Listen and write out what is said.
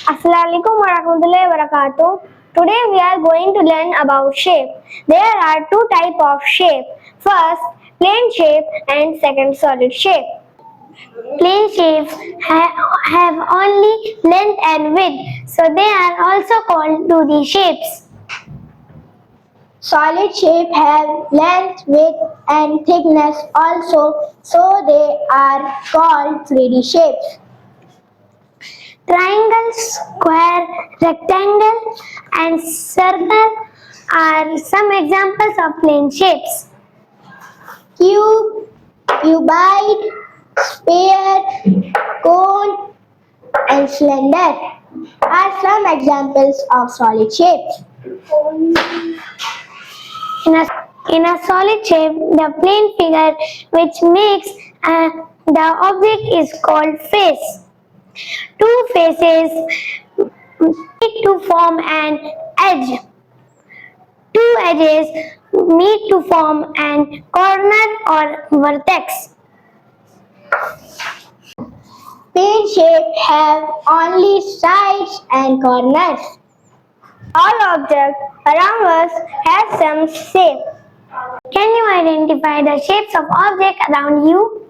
Assalamualaikum warahmatullahi wabarakatuh. Today we are going to learn about shape. There are two types of shape. First, plane shape and second, solid shape. Plane shapes have only length and width, so they are also called 2D shapes. Solid shape have length, width and thickness also, so they are called 3D shapes. Triangle, square, rectangle and circle are some examples of plane shapes. Cube, cuboid, sphere, cone and cylinder are some examples of solid shapes. In a solid shape, the plane figure which makes the object is called face. Two faces meet to form an edge. Two edges meet to form an corner or vertex. Plane shape have only sides and corners. All objects around us have some shape. Can you identify the shapes of objects around you?